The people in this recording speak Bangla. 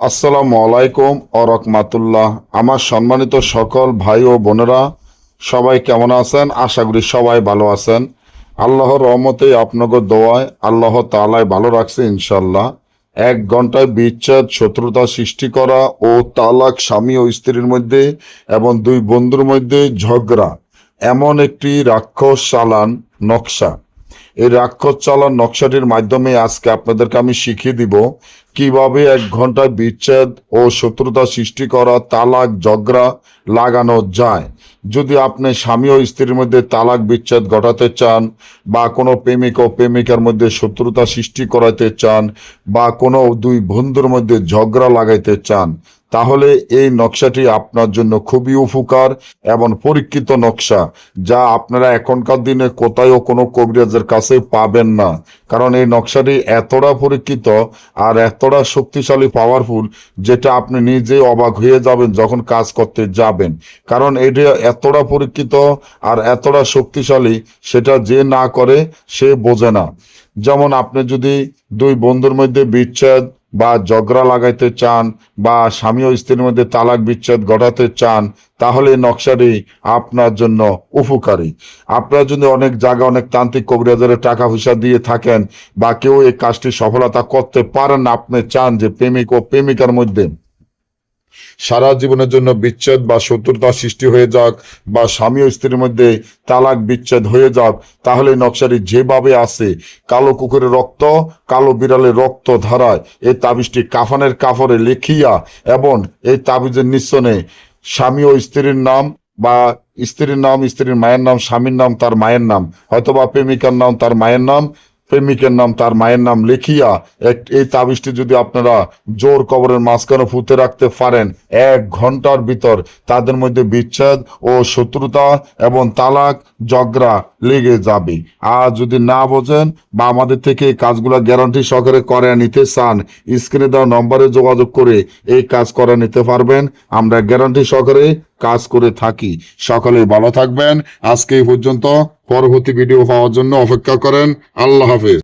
আসসালামু আলাইকুম ও রহমাতুল্লাহ। আমার সম্মানিত সকল ভাই ও বোনেরা, সবাই কেমন আছেন? আশা করি সবাই ভালো আছেন। আল্লাহর রহমতে আপনাকে দোয়ায় আল্লাহ তাআলাই ভালো রাখছে ইনশাল্লাহ। 1 ঘন্টায় বিচ্ছেদ, শত্রুতা সৃষ্টি করা ও তালাক, স্বামী ও স্ত্রীর মধ্যে এবং দুই বন্ধুর মধ্যে ঝগড়া, এমন একটি রাক্ষস চালান নকশা। এই রাক্ষস চালান নকশাটির মাধ্যমে আজকে আপনাদেরকে আমি শিখিয়ে দিব কিভাবে 1 ঘন্টায় বিচ্ছেদ ও শত্রুতা সৃষ্টি করা, তালাক, ঝগড়া লাগানো যায়। যদি আপনি স্বামী ও স্ত্রীর মধ্যে তালাক বিচ্ছেদ ঘটাতে চান, বা কোনো প্রেমিক ও প্রেমিকার মধ্যে শত্রুতা সৃষ্টি করাতে চান, বা কোনো দুই বন্ধুর মধ্যে ঝগড়া লাগাইতে চান, তাহলে এই নকশাটি আপনার জন্য খুবই উপকার এবং পরীক্ষিত নকশা, যা আপনারা এখনকার দিনে কোথায়ও কোনো কবিরাজের কাছে পাবেন না। কারণ এই নকশাটি এতটা পরীক্ষিত আর এতটা শক্তিশালী, পাওয়ারফুল, যেটা আপনি নিজে অবাক হয়ে যাবেন যখন কাজ করতে যাবেন। কারণ এটা এতটা পরীক্ষিত আর এতটা শক্তিশালী, সেটা যে না করে সে বোঝে না। যেমন আপনি যদি দুই বন্ধুর মধ্যে বিচ্ছেদ বা ঝগড়া লাগাইতে চান, বা স্বামী ও স্ত্রীর মধ্যে তালাক বিচ্ছেদ ঘটাতে চান, তাহলে এই নকশাটি আপনার জন্য উপকারী। আপনারা যদি অনেক জায়গায় অনেক তান্ত্রিক কবিরাজের টাকা পয়সা দিয়ে থাকেন, বা কেউ এই কাজটি সফলতা করতে পারেন না, আপনি চান যে প্রেমিক ও প্রেমিকার মধ্যে সারা জীবনের জন্য বিচ্ছেদ বা শত্রুতা সৃষ্টি হয়ে যাক, বা স্বামী ও স্ত্রীর মধ্যে তালাক বিচ্ছেদ হয়ে যাক, তাহলে নকশাটি যেভাবে আছে, কালো কুকুরের রক্ত, কালো বিড়ালের রক্ত ধারায় এই তাবিজটি কাফনের কাপড়ে লিখিয়া, এবং এই তাবিজের নিঃসনে স্বামী ও স্ত্রীর নাম, বা স্ত্রীর নাম, স্ত্রীর মায়ের নাম, স্বামীর নাম, তার মায়ের নাম, হয়তোবা প্রেমিকার নাম, তার মায়ের নাম, প্রেমিকের নাম, তার মায়ের নাম লিখিয়া এই তাবিজটি যদি আপনারা জোর কবরের মাঝখানে পুঁতে রাখতে পারেন, 1 ঘন্টার ভিতর তাদের মধ্যে বিচ্ছেদ ও শত্রুতা এবং তালাক, ঝগড়া লেগে যাবে। আর যদি না বোঝেন বা আমাদের থেকে এই কাজগুলো গ্যারান্টি সহকারে করে নিতে চান, স্ক্রিনে দেওয়া নম্বরে যোগাযোগ করে এই কাজ করে নিতে পারবেন। আমরা গ্যারান্টি সহকারে কাজ করে থাকি। সকলেই ভালো থাকবেন। আজকে এই পর্যন্ত। পরবর্তী ভিডিও পাওয়ার জন্য অপেক্ষা করেন। আল্লাহ হাফেজ।